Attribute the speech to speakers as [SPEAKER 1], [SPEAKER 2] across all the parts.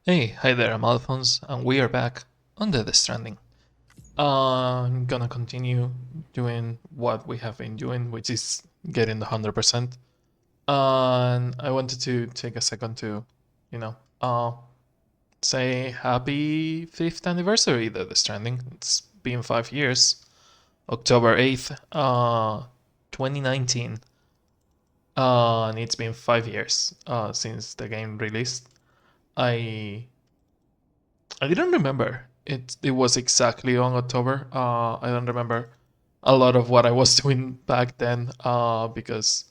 [SPEAKER 1] Hey, hi there, I'm Alphonse, and we are back on the Stranding. I'm gonna continue doing what we have been doing, which is getting the 100%. And I wanted to take a second to, you know, say happy 5th anniversary of the Stranding. It's been 5 years. October 8th, 2019. And it's been 5 years since the game released. I I didn't remember. It was exactly on October. I don't remember a lot of what I was doing back then because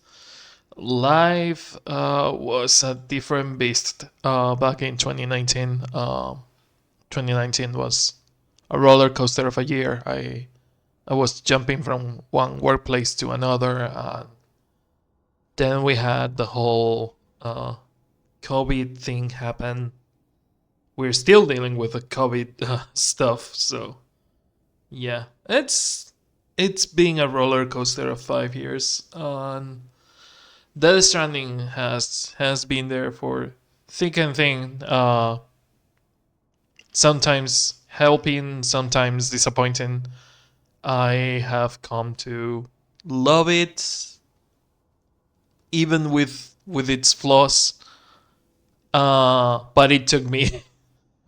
[SPEAKER 1] life was a different beast back in 2019. 2019 was a roller coaster of a year. I was jumping from one workplace to another. Then we had the whole COVID thing happen. We're still dealing with the COVID stuff, so yeah, it's being a roller coaster of 5 years. Death Stranding has been there for thick and thin. Sometimes helping, sometimes disappointing. I have come to love it, even with its flaws. But it took me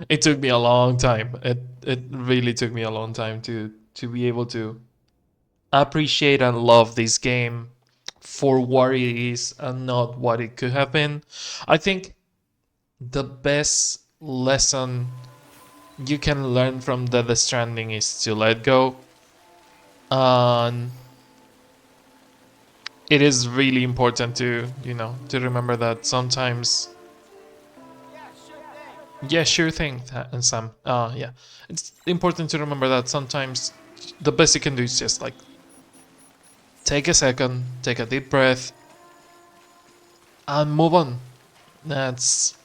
[SPEAKER 1] it took me a long time. It really took me a long time to be able to appreciate and love this game for what it is and not what it could have been. I think the best lesson you can learn from Death Stranding is to let go. And it is really important to remember that sometimes. Yeah, sure thing, and Sam. Yeah, it's important to remember that sometimes the best you can do is just like take a second, take a deep breath, and move on. That's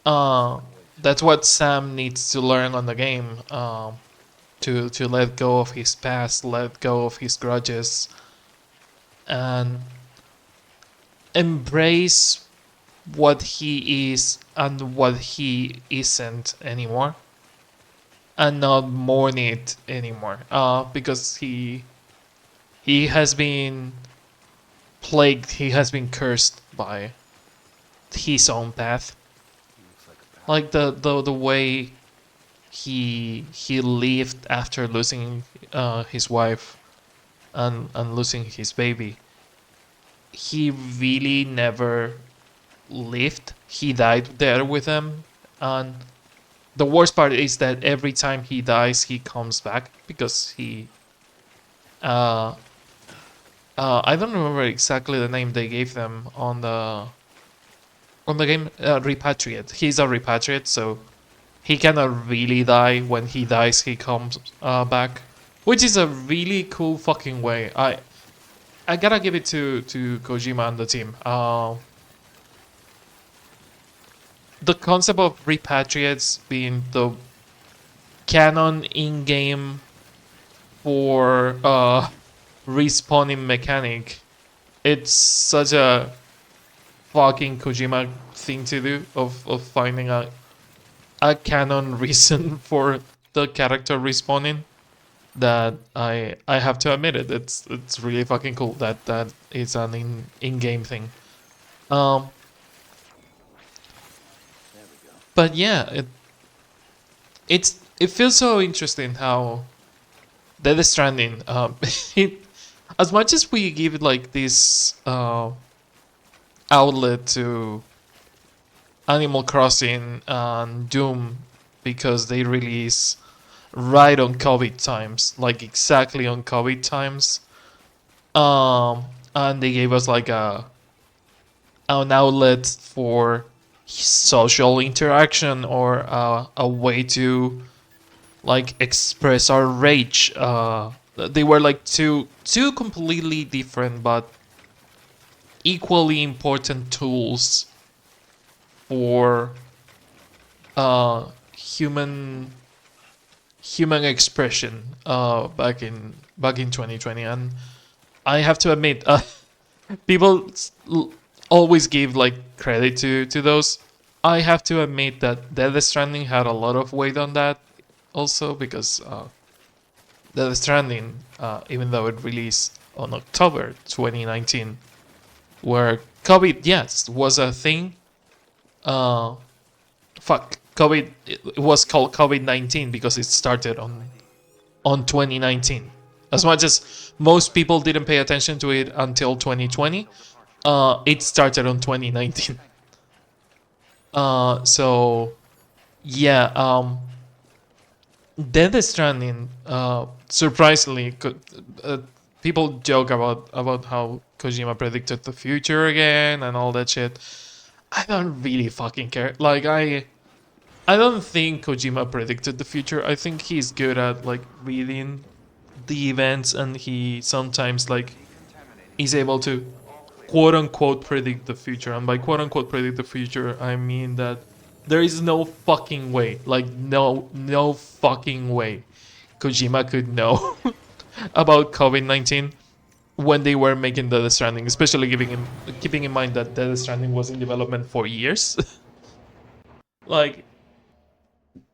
[SPEAKER 1] uh, that's what Sam needs to learn on the game. To let go of his past, let go of his grudges, and embrace what he is and what he isn't anymore, and not mourn it anymore. Because he has been plagued, he has been cursed by his own path. Like the way he lived after losing his wife and losing his baby. He really never lived. He died there with them, and the worst part is that every time he dies, he comes back because he. Uh, I don't remember exactly the name they gave them on the game. Repatriate. He's a repatriate, so he cannot really die. When he dies, he comes back, which is a really cool fucking way. I gotta give it to Kojima and the team. The concept of repatriates being the canon in game for respawning mechanic. It's such a fucking Kojima thing to do of finding a canon reason for the character respawning that I have to admit it. It's really fucking cool that is an in game thing. Um, but yeah, it feels so interesting how Death Stranding. It, as much as we give it like this outlet to Animal Crossing and Doom because they release right on COVID times, like exactly on COVID times. And they gave us like an outlet for social interaction or a way to like express our rage. They were like two completely different but equally important tools for human expression back in 2020. And I have to admit, people always give like credit to those. I have to admit that Death Stranding had a lot of weight on that also because Death Stranding, even though it released on October 2019, where COVID, yes, was a thing. Uh, COVID. It was called COVID-19 because it started on 2019. As much as most people didn't pay attention to it until 2020, it started on 2019. So yeah, Death Stranding, surprisingly, people joke about how Kojima predicted the future again and all that shit. I don't really fucking care. Like I don't think Kojima predicted the future. I think he's good at like reading the events, and he sometimes like is able to quote unquote predict the future. And by quote unquote predict the future, I mean that there is no fucking way, like no fucking way Kojima could know about COVID-19 when they were making Death Stranding, especially keeping in mind that Death Stranding was in development for years. Like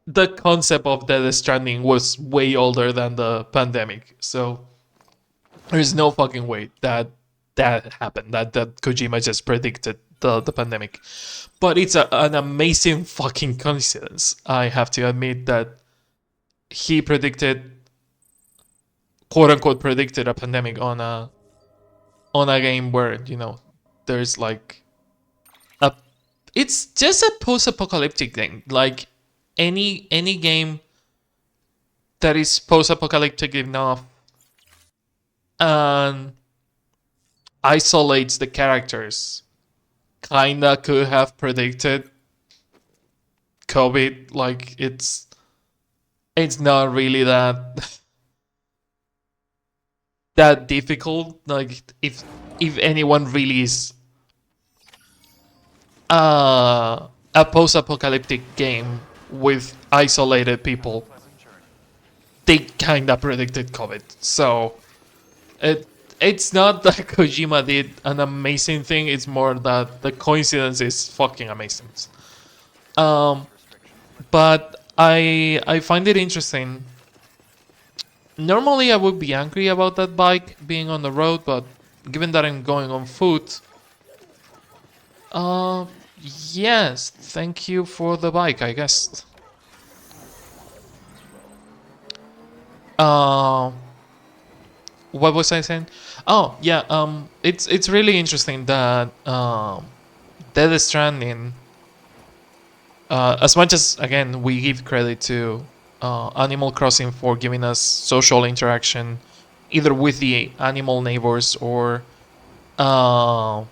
[SPEAKER 1] the concept of Death Stranding was way older than the pandemic, so there's no fucking way that happened. That Kojima just predicted the pandemic. But it's an amazing fucking coincidence. I have to admit that he predicted, quote unquote, predicted a pandemic on a game where there's like a. It's just a post-apocalyptic thing. Like any game that is post-apocalyptic enough and isolates the characters kinda could have predicted COVID. Like it's not really that difficult. Like if anyone really is a post-apocalyptic game with isolated people, they kinda predicted COVID. So it it's not that Kojima did an amazing thing. It's more that the coincidence is fucking amazing. Um, but I find it interesting. Normally, I would be angry about that bike being on the road, but given that I'm going on foot, uh, yes, thank you for the bike, I guess. Uh, what was I saying? Oh, yeah. It's really interesting that Death Stranding, as much as again we give credit to Animal Crossing for giving us social interaction, either with the animal neighbors or uh,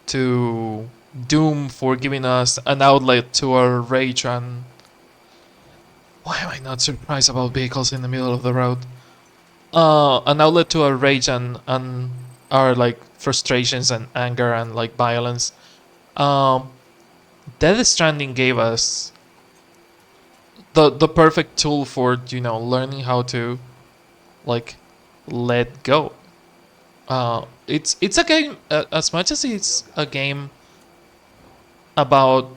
[SPEAKER 1] to Doom for giving us an outlet to our rage. And why am I not surprised about vehicles in the middle of the road? An outlet to our rage and our like frustrations and anger and like violence. Um, Death Stranding gave us the perfect tool for learning how to like let go. It's a game, as much as it's a game about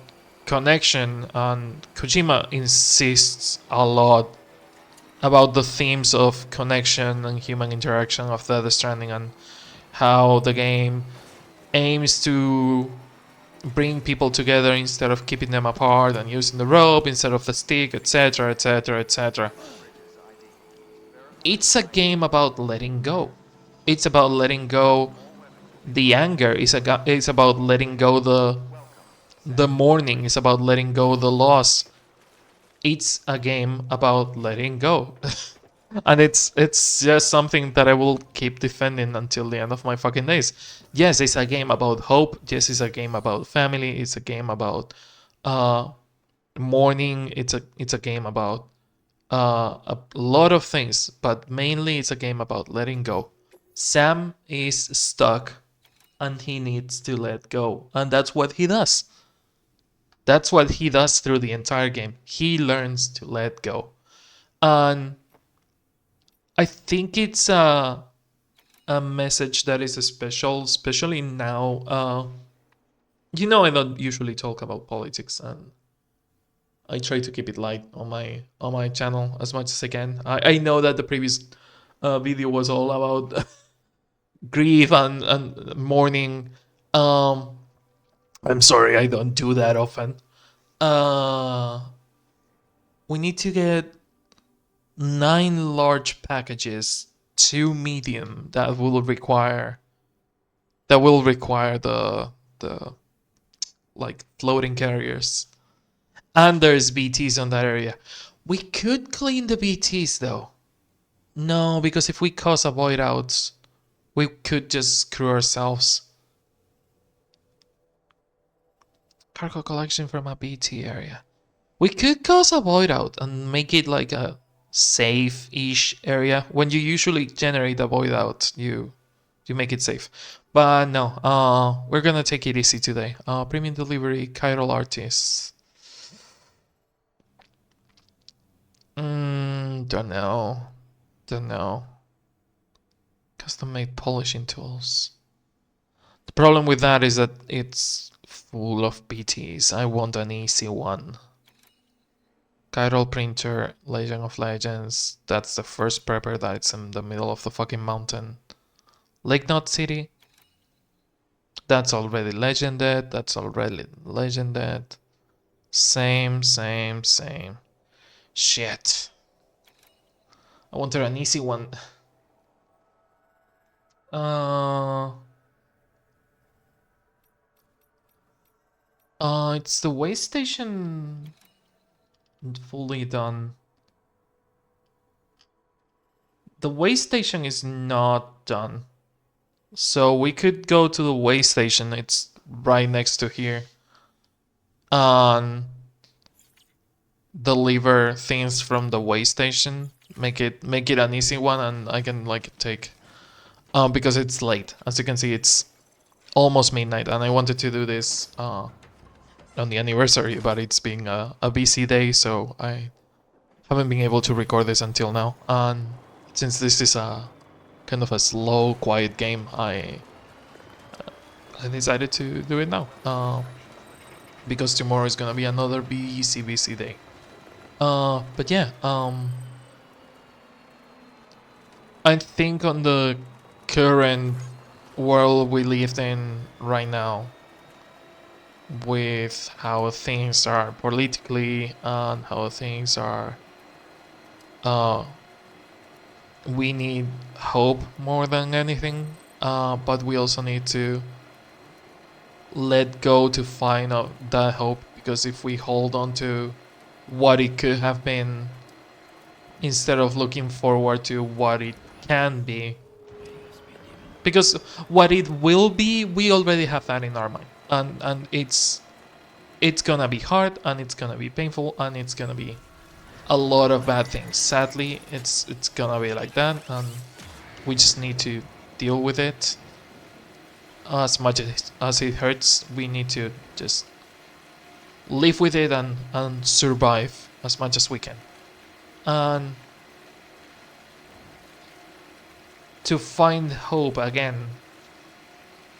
[SPEAKER 1] connection, and Kojima insists a lot about the themes of connection and human interaction of Death Stranding, and how the game aims to bring people together instead of keeping them apart, and using the rope instead of the stick, etc., etc., etc. It's a game about letting go. It's about letting go the anger. It's about letting go the mourning. It's about letting go the loss. It's a game about letting go. And it's just something that I will keep defending until the end of my fucking days. Yes, it's a game about hope. Yes, it's a game about family. It's a game about uh, mourning. It's a game about a lot of things, but mainly it's a game about letting go. Sam is stuck, and he needs to let go, and that's what he does. That's what he does through the entire game. He learns to let go, and I think it's a message that is special, especially now. You know, I don't usually talk about politics, and I try to keep it light on my channel as much as I can. I know that the previous video was all about grief and mourning. Um, I'm sorry, I don't do that often. Uh, we need to get 9 large packages, 2 medium that will require the like floating carriers. And there's BTs on that area. We could clean the BTs though. No, because if we cause a void out, we could just screw ourselves. Cargo collection from a BT area. We could cause a void out and make it like a safe-ish area. When you usually generate a void out, you make it safe. But no, we're gonna take it easy today. Premium delivery, chiral artists. Don't know. Don't know. Custom made polishing tools. The problem with that is that it's full of PTs. I want an easy one. Chiral printer, Legend of Legends. That's the first prepper that's in the middle of the fucking mountain. Lake Knot City. That's already legended. That's already legended. Same. Shit. I wanted an easy one. It's the way station fully done. The way station is not done. So we could go to the way station. It's right next to here. And deliver things from the way station. Make it an easy one, and I can like take because it's late. As you can see, it's almost midnight, and I wanted to do this on the anniversary, but it's been a busy day, so I haven't been able to record this until now. And since this is a kind of a slow, quiet game, I decided to do it now. Because tomorrow is gonna be another busy day. But yeah, I think on the current world we live in right now, with how things are politically and how things are, we need hope more than anything. But we also need to let go to find out that hope, because if we hold on to what it could have been instead of looking forward to what it can be, because what it will be, we already have that in our mind, and it's gonna be hard, and it's gonna be painful, and it's gonna be a lot of bad things. Sadly, it's gonna be like that, and we just need to deal with it. As much as it hurts, we need to just live with it and survive as much as we can. And to find hope again,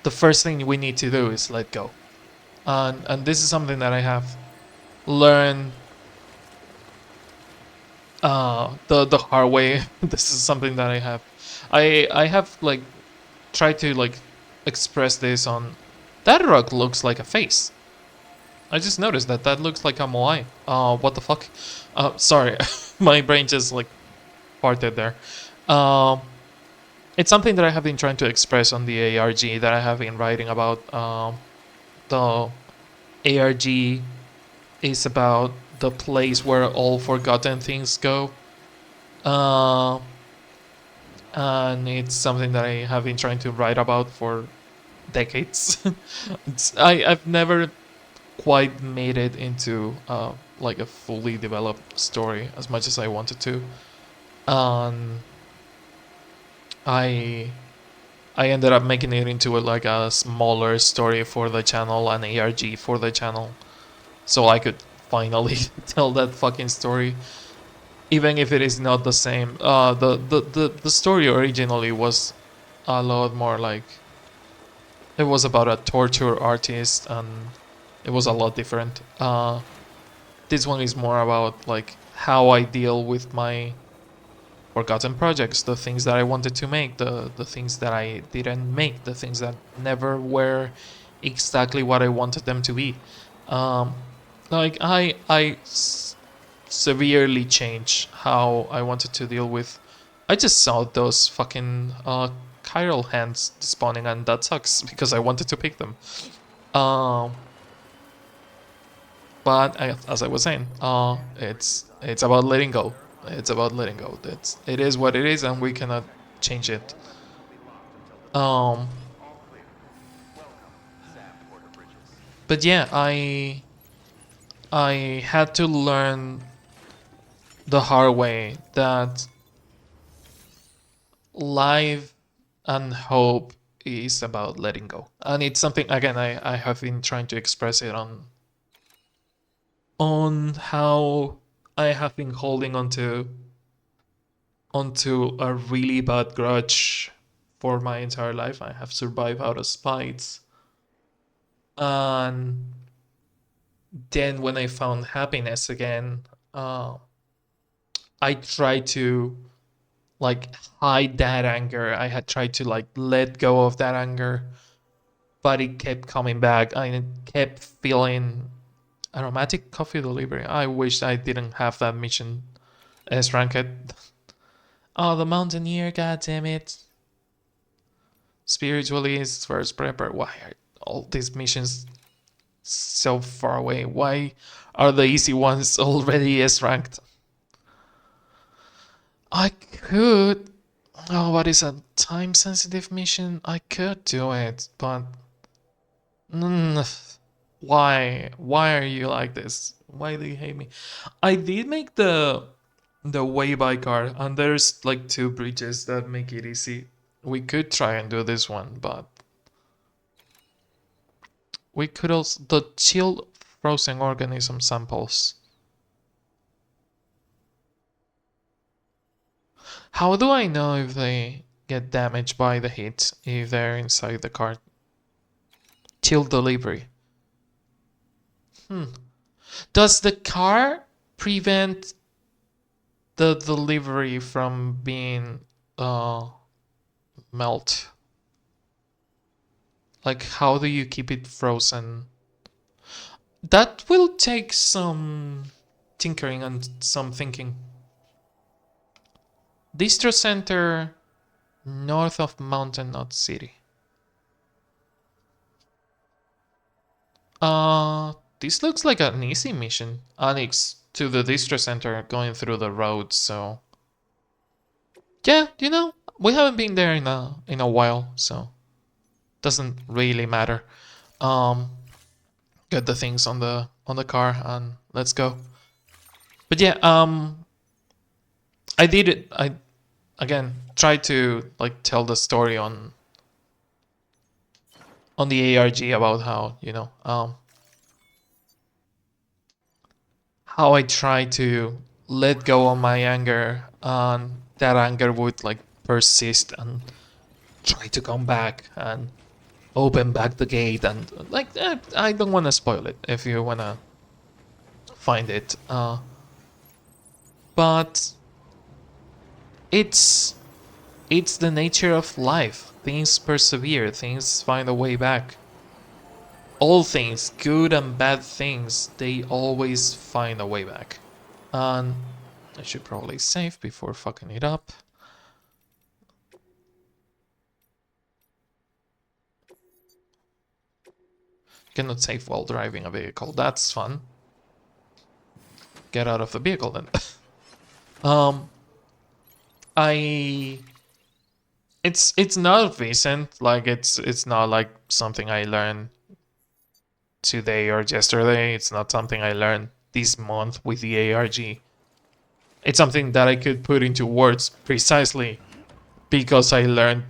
[SPEAKER 1] the first thing we need to do is let go. And this is something that I have learned the hard way. This is something that I have like tried to like express this on. That rock looks like a face. I just noticed that looks like a moai. What the fuck? Sorry, my brain just like farted there. It's something that I have been trying to express on the ARG that I have been writing about. The ARG is about the place where all forgotten things go. And it's something that I have been trying to write about for decades. I've never quite made it into like a fully developed story as much as I wanted to. I ended up making it into like a smaller story for the channel, an ARG for the channel, so I could finally tell that fucking story, even if it is not the same. The story originally was a lot more like it was about a torture artist, and it was a lot different. This one is more about like how I deal with my forgotten projects, the things that I wanted to make, the things that I didn't make, the things that never were exactly what I wanted them to be. Um, like severely changed how I wanted to deal with. I just saw those fucking chiral hands spawning, and that sucks because I wanted to pick them. Um, but as I was saying, it's about letting go. It's about letting go. It is what it is, and we cannot change it. Um, but yeah, I had to learn the hard way that life and hope is about letting go, and it's something again I have been trying to express it on how I have been holding onto a really bad grudge for my entire life. I have survived out of spite. And then when I found happiness again, I tried to like hide that anger. I had tried to like let go of that anger, but it kept coming back and it kept feeling aromatic coffee delivery. I wish I didn't have that mission as ranked. Oh, the mountaineer, god damn it. Spiritually is first prepper. Why are all these missions so far away? Why are the easy ones already S ranked? I could. Oh, what is a time sensitive mission? I could do it, but. Why? Why are you like this? Why do you hate me? I did make the way by car, and there's like two bridges that make it easy. We could try and do this one, but we could also the chilled frozen organism samples. How do I know if they get damaged by the heat if they're inside the car? Chilled delivery. Does the car prevent the delivery from being melt? Like, how do you keep it frozen? That will take some tinkering and some thinking. Distro Center, north of Mountain Knot City. This looks like an easy mission. Annex to the Distro Center going through the road, so. Yeah, we haven't been there in a while, so doesn't really matter. Um, get the things on the car and let's go. But yeah, I did it. I again tried to like tell the story on the ARG about how how I try to let go of my anger, and that anger would like persist and try to come back and open back the gate, and like I don't want to spoil it if you want to find it, but it's it's the nature of life. Things persevere, things find a way back. All things, good and bad things, they always find a way back. And I should probably save before fucking it up. Cannot save while driving a vehicle. That's fun. Get out of the vehicle then. I it's not recent, like it's not like something I learned today or yesterday. It's not something I learned this month with the ARG. It's something that I could put into words precisely because I learned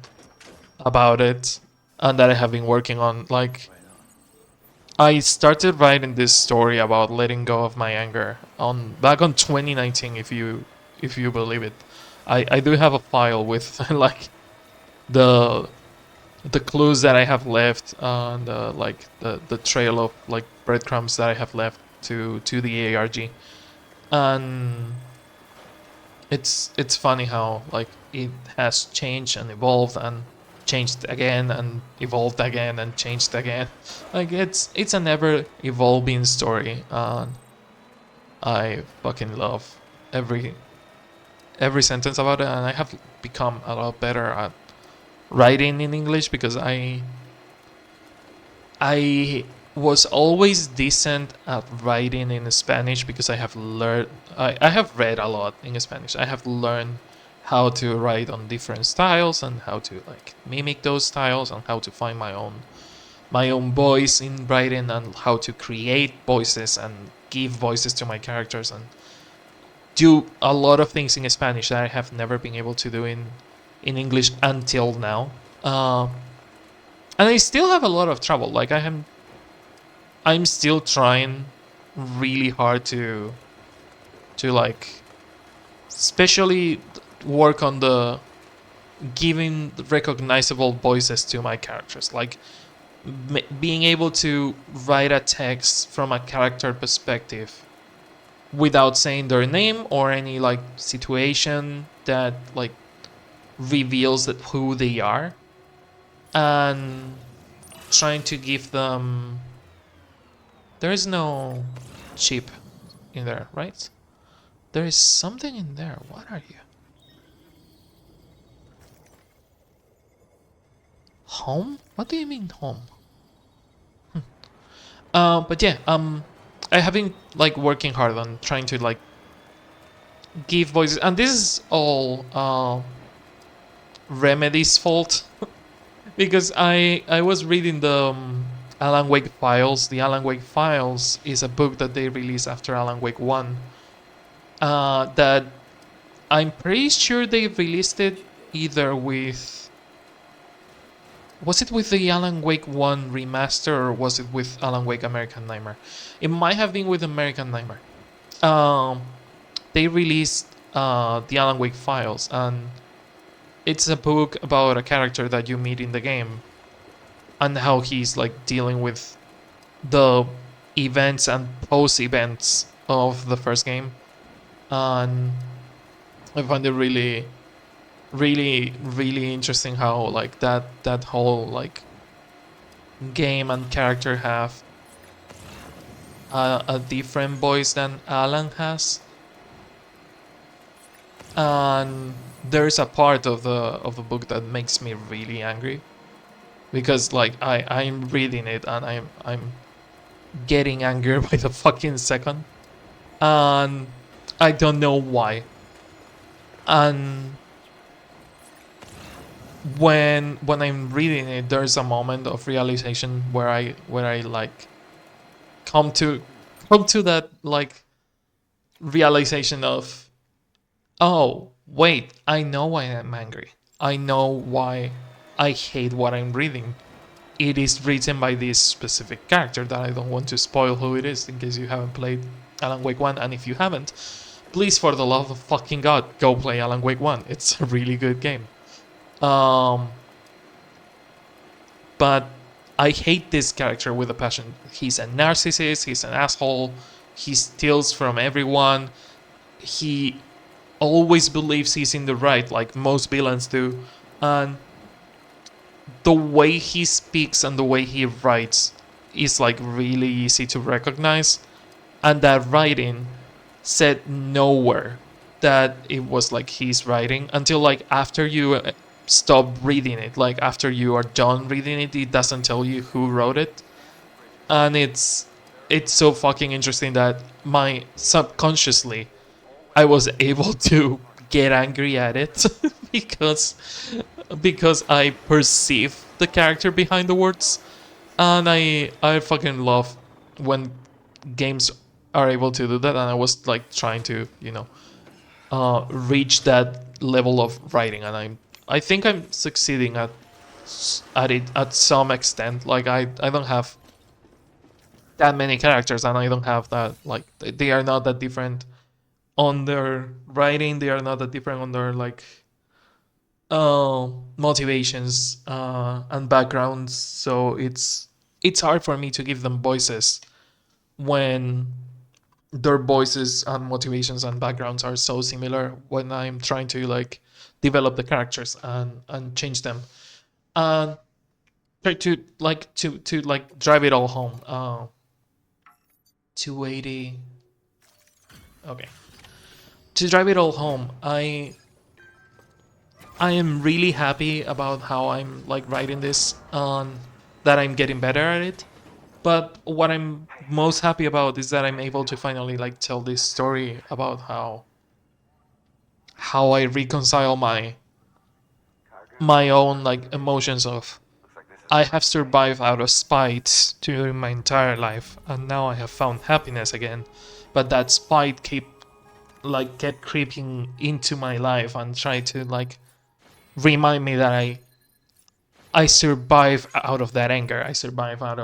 [SPEAKER 1] about it and that I have been working on. Like, I started writing this story about letting go of my anger on back on 2019, if you believe it. I do have a file with like the the clues that I have left on the like the trail of like breadcrumbs that I have left to the ARG, and it's funny how like it has changed and evolved and changed again and evolved again and changed again. Like it's an ever evolving story, and I fucking love every every sentence about it, and I have become a lot better at writing in English because I was always decent at writing in Spanish because I have learned I have read a lot in Spanish. I have learned how to write on different styles and how to like mimic those styles and how to find my own voice in writing and how to create voices and give voices to my characters and do a lot of things in Spanish that I have never been able to do in English until now. And I still have a lot of trouble. Like I'm still trying really hard to like especially work on the giving recognizable voices to my characters, like being able to write a text from a character perspective without saying their name or any like situation that like reveals that who they are, and trying to give them, there is no chip in there, right? There is something in there. What are you? Home? What do you mean home? But yeah, I have been like working hard on trying to like give voices, and this is all Remedy's fault because I was reading the Alan Wake Files. The Alan Wake Files is a book that they released after Alan Wake 1. That I'm pretty sure they released it either with, was it with the Alan Wake 1 remaster or was it with Alan Wake American Nightmare? It might have been with American Nightmare. Um, they released the Alan Wake Files, and it's a book about a character that you meet in the game and how he's like dealing with the events and post events of the first game. And I find it really interesting how like that whole like game and character have a different voice than Alan has, and there's a part of the book that makes me really angry because like I'm reading it and I'm getting angry by the fucking second, and I don't know why. And when I'm reading it, there's a moment of realization where I like come to that like realization of, oh wait, I know why I'm angry. I know why I hate what I'm reading. It is written by this specific character that I don't want to spoil who it is in case you haven't played Alan Wake 1, and if you haven't, please for the love of fucking god, go play Alan Wake 1. It's a really good game. Um but I hate this character with a passion. He's a narcissist, he's an asshole, he steals from everyone, he always believes he's in the right, like most villains do. And the way he speaks and the way he writes is like really easy to recognize. And that writing said nowhere that it was like he's writing until like after you stop reading it, like after you are done reading it, it doesn't tell you who wrote it. And it's so fucking interesting that my subconsciously I was able to get angry at it because I perceive the character behind the words, and I fucking love when games are able to do that. And I was like trying to reach that level of writing, and I think I'm succeeding at it at some extent. Like I don't have that many characters, and I don't have that like they are not that different on their writing. They are not that different on their like, motivations and backgrounds, so it's hard for me to give them voices when their voices and motivations and backgrounds are so similar when I'm trying to like develop the characters and change them and try to like drive it all home. 280. Okay. To drive it all home, I am really happy about how I'm like writing this on that I'm getting better at it. But what I'm most happy about is that I'm able to finally like tell this story about how I reconcile my own like emotions of I have survived out of spite during my entire life and now I have found happiness again. But that spite kept creeping into my life and tried to like remind me that I survive out of that anger. I survive out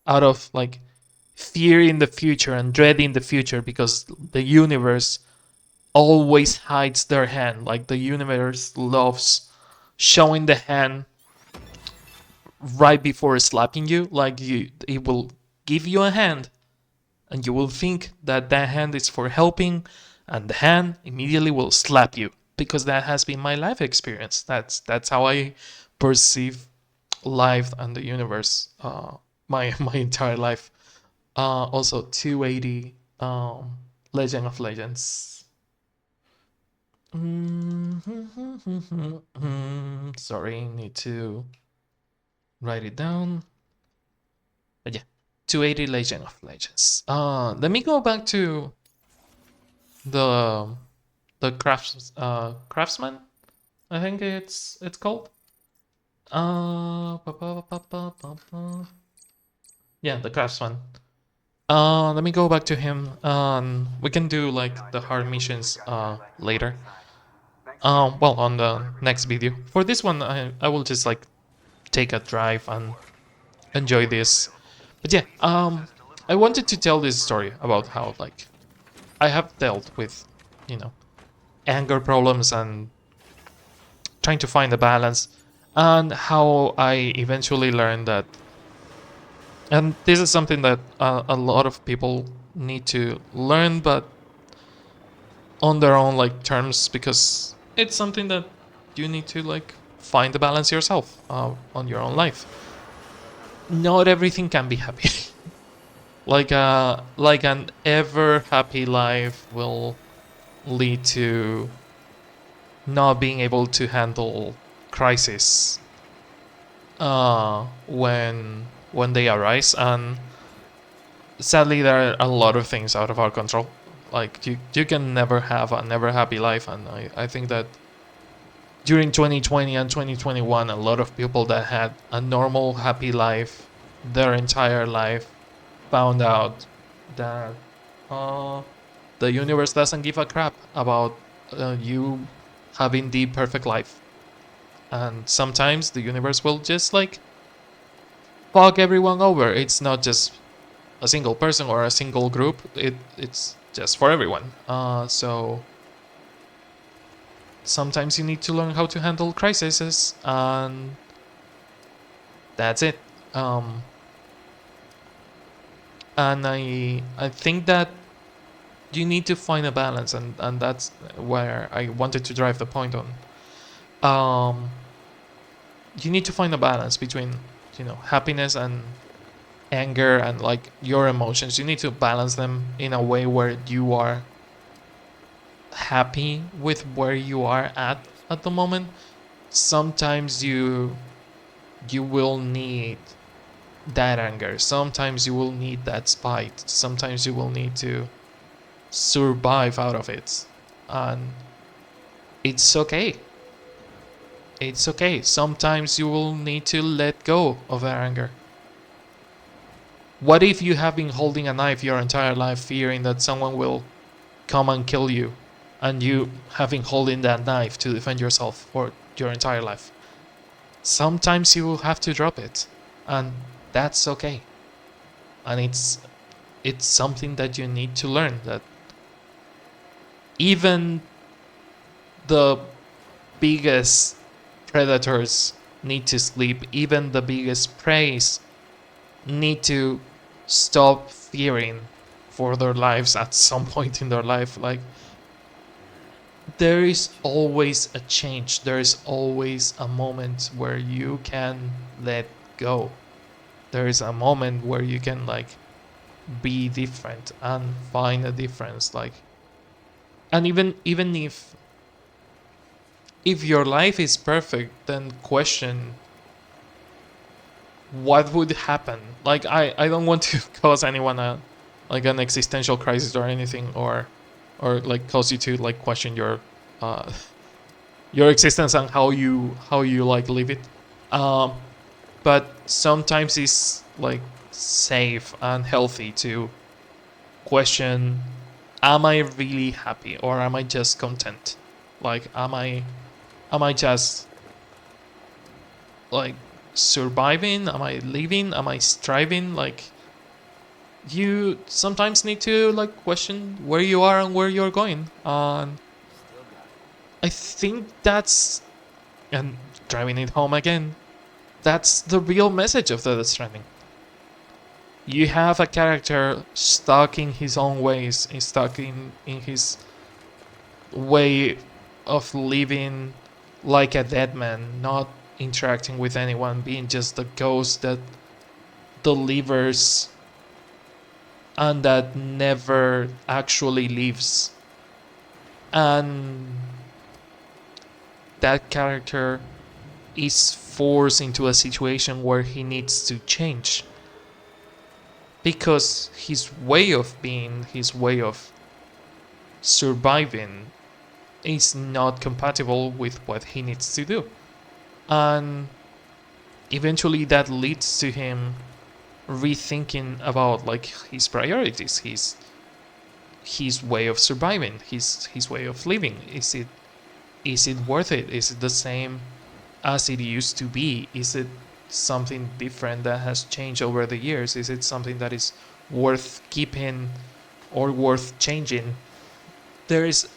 [SPEAKER 1] of like fear in the future and dread in the future because the universe always hides their hand. Like the universe loves showing the hand right before slapping you. Like it will give you a hand and you will think that that hand is for helping and the hand immediately will slap you because that has been my life experience. That's how I perceive life and the universe my entire life. Also 280 Legend of Legends. Sorry, need to write it down. But yeah, 280 Legend of Legends. Let me go back to the craftsman. I think it's called. Yeah, the craftsman. Let me go back to him. We can do like the hard missions later. Well, on the next video. For this one, I will just like take a drive and enjoy this. But yeah, I wanted to tell this story about how like I have dealt with, you know, anger problems and trying to find a balance, and how I eventually learned that. And this is something that a lot of people need to learn, but on their own like terms, because it's something that you need to like find the balance yourself on your own life. Not everything can be happy. Like an ever happy life will lead to not being able to handle crisis when they arise, and sadly there are a lot of things out of our control. Like you can never have a never happy life, and I think that during 2020 and 2021 a lot of people that had a normal happy life their entire life found out that uh, the universe doesn't give a crap about you having the perfect life. And sometimes the universe will just like fuck everyone over. It's not just a single person or a single group. It's just for everyone. So sometimes you need to learn how to handle crises, and that's it. Um, and I think that you need to find a balance, and that's where I wanted to drive the point on. Um, you need to find a balance between happiness and anger and like your emotions. You need to balance them in a way where you are happy with where you are at the moment. Sometimes you will need that anger. Sometimes you will need that spite. Sometimes you will need to survive out of it. And it's okay. It's okay. Sometimes you will need to let go of that anger. What if you have been holding a knife your entire life, fearing that someone will come and kill you, and you have been holding that knife to defend yourself for your entire life? Sometimes you will have to drop it, and that's okay. And it's something that you need to learn, that even the biggest predators need to sleep. Even the biggest preys need to stop fearing for their lives at some point in their life. Like, there is always a change. There is always a moment where you can let go. There is a moment where you can like be different and find a difference. Like, and even if your life is perfect, then question what would happen. Like, I don't want to cause anyone a like an existential crisis or anything, or like cause you to like question uh your existence and how you like live it. Um, but sometimes it's like safe and healthy to question: am I really happy, or am I just content? Like, am I just like surviving? Am I living? Am I striving? Like, you sometimes need to like question where you are and where you're going. And I think that's, and driving it home again, that's the real message of the Death Stranding. You have a character stuck in his own ways, stuck in his way of living like a dead man, not interacting with anyone, being just a ghost that delivers and that never actually leaves. And that character is forced into a situation where he needs to change because his way of being, his way of surviving is not compatible with what he needs to do. And eventually that leads to him rethinking about like his priorities, his way of surviving, his way of living. Is it worth it? Is it the same as it used to be? Is it something different that has changed over the years? Is it something that is worth keeping or worth changing? There is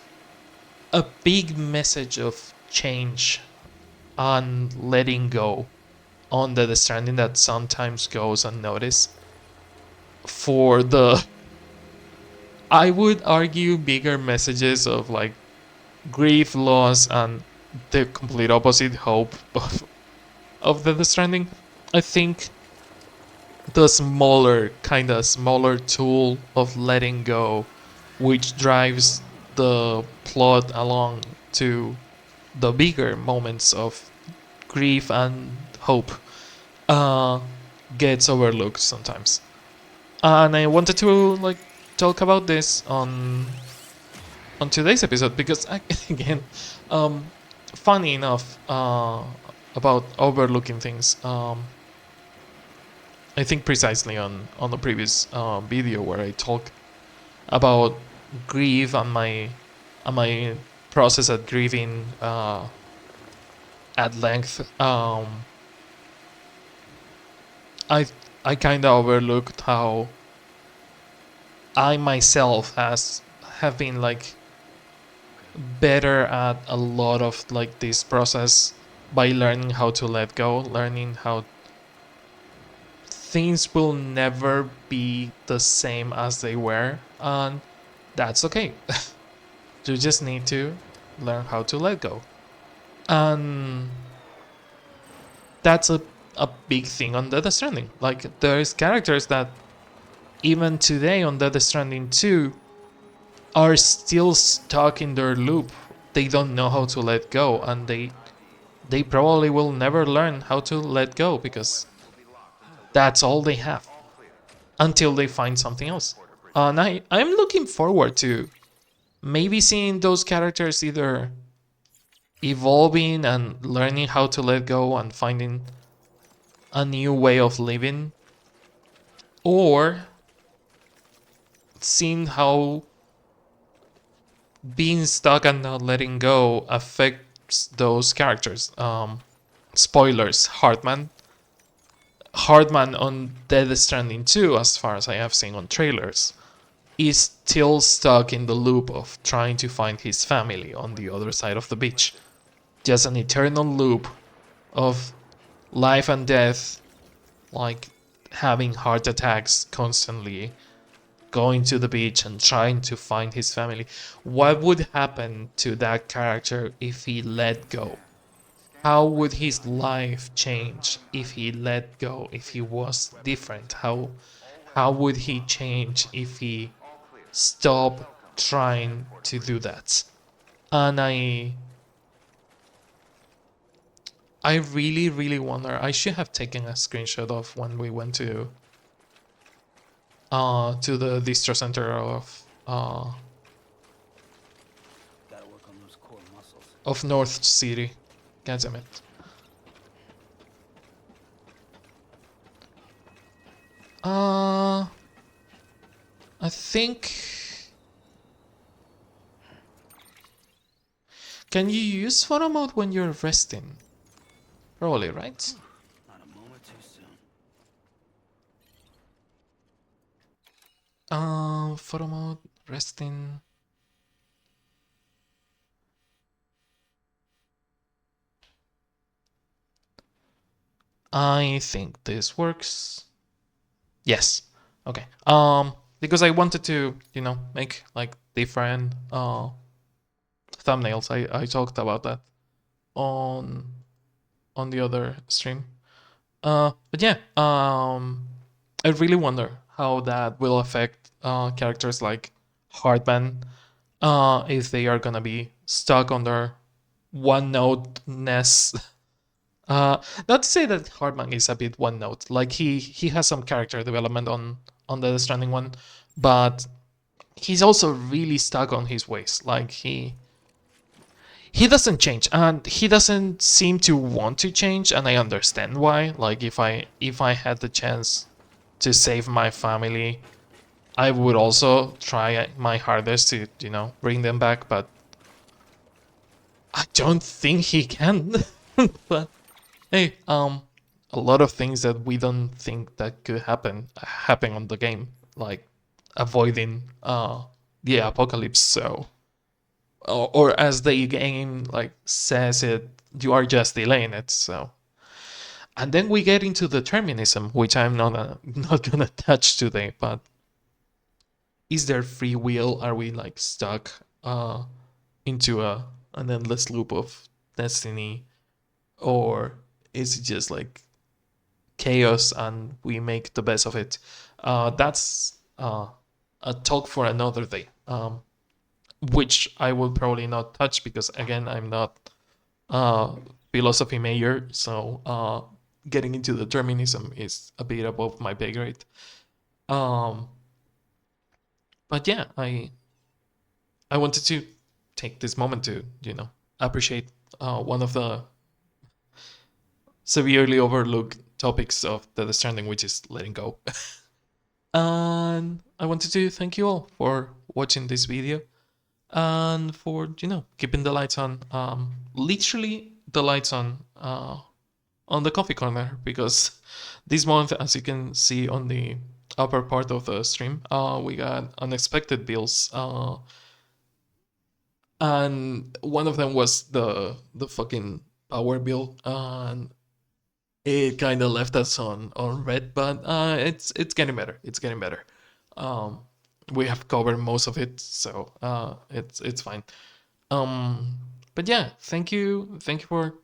[SPEAKER 1] a big message of change and letting go on the Stranding that sometimes goes unnoticed for the, I would argue, bigger messages of like grief, loss, and the complete opposite, hope of the Stranding. I think the smaller tool of letting go, which drives the plot along to the bigger moments of grief and hope, uh, gets overlooked sometimes. And I wanted to like talk about this on today's episode because again, funny enough, about overlooking things. I think precisely on the previous video where I talk about grief and my process at grieving at length. I I kind of overlooked how I myself have been like better at a lot of like this process by learning how to let go, learning how things will never be the same as they were, and that's okay. You just need to learn how to let go. And that's a big thing on Death Stranding. Like, there's characters that even today on Death Stranding 2 are still stuck in their loop. They don't know how to let go, and they probably will never learn how to let go because that's all they have until they find something else. And I'm looking forward to maybe seeing those characters either evolving and learning how to let go and finding a new way of living, or seeing how being stuck and not letting go affects those characters. Spoilers: Hardman on Dead Stranding 2, as far as I have seen on trailers, is still stuck in the loop of trying to find his family on the other side of the beach. just an eternal loop of life and death, like having heart attacks constantly, going to the beach and trying to find his family. What would happen to that character if he let go? How would his life change if he let go, if he was different? How would he change if he stopped trying to do that? And I really, really wonder. I should have taken a screenshot of when we went to the distro center of North City. God damn it. I think. Can you use photo mode when you're resting? Probably, right?
[SPEAKER 2] Not a moment too soon.
[SPEAKER 1] Photo mode, resting. I think this works. Yes. Okay. Because I wanted to, make like different thumbnails. I talked about that on the other stream. But yeah. I really wonder how that will affect characters like Hardman, if they are gonna be stuck on their one note ness. Not to say that Hardman is a bit one note. Like he has some character development on the Stranding one, but he's also really stuck on his ways. Like he doesn't change, and he doesn't seem to want to change, and I understand why. Like if I had the chance to save my family, I would also try my hardest to bring them back, but I don't think he can. But hey, a lot of things that we don't think that could happen on the game, like avoiding the apocalypse. So, or as the game like says it, you are just delaying it. So, and then we get into determinism, which I'm not gonna touch today. But is there free will? Are we like stuck into an endless loop of destiny, or is it just like chaos and we make the best of it? That's a talk for another day, which I will probably not touch because again I'm not philosophy major, so getting into determinism is a bit above my pay grade. Um, but yeah, I wanted to take this moment to appreciate one of the severely overlooked topics of the Stranding, which is letting go. And I wanted to thank you all for watching this video and for keeping the lights on. Literally the lights on the coffee corner, because this month, as you can see on the upper part of the stream, we got unexpected bills. And one of them was the fucking power bill, and it kind of left us on red, but it's getting better. It's getting better. Um, we have covered most of it, so it's fine. Um, but yeah, thank you for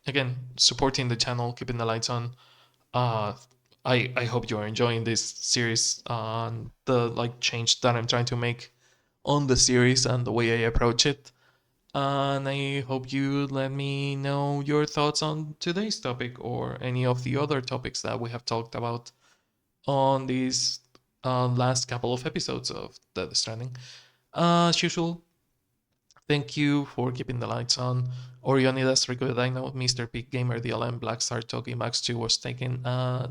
[SPEAKER 1] again supporting the channel, keeping the lights on. Uh, I hope you are enjoying this series and the like change that I'm trying to make on the series and the way I approach it. And I hope you let me know your thoughts on today's topic or any of the other topics that we have talked about on these last couple of episodes of Death Stranding. As usual, thank you for keeping the lights on. Orionidas, Rico Dino, Mr. Peak Gamer, DLM, Blackstar, Toki, Max2 was taken,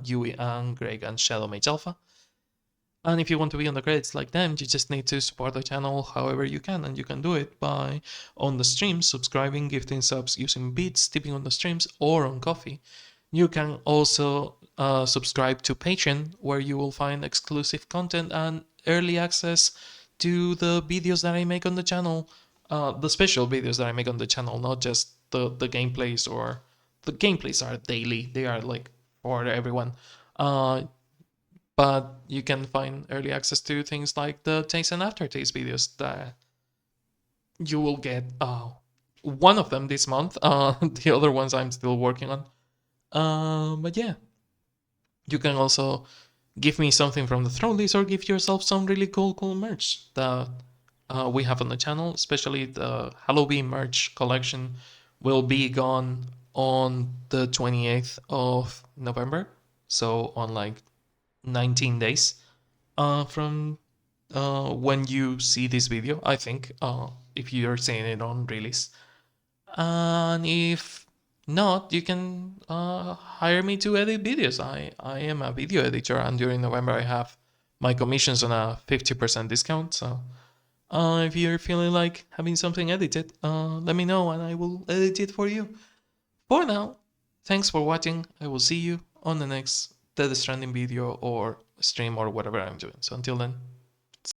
[SPEAKER 1] Yui, and Greg, and Shadow Mage Alpha. And if you want to be on the credits like them, you just need to support the channel however you can, and you can do it by on the streams, subscribing, gifting subs using bits, tipping on the streams, or on Coffee. You can also subscribe to Patreon, where you will find exclusive content and early access to the videos that I make on the channel, the special videos that I make on the channel, not just the gameplays, or the gameplays are daily. They are like for everyone. But you can find early access to things like the taste and aftertaste videos that you will get. One of them this month. The other ones I'm still working on. But yeah, you can also give me something from the throne list, or give yourself some really cool merch that we have on the channel. Especially the Halloween merch collection will be gone on the 28th of November. So on like 19 days from when you see this video, I think, if you're seeing it on release. And if not, you can hire me to edit videos. I am a video editor, and during November I have my commissions on a 50% discount. So if you're feeling like having something edited, let me know and I will edit it for you. For now, thanks for watching. I will see you on the next Dead Stranding video or stream or whatever I'm doing. So until then,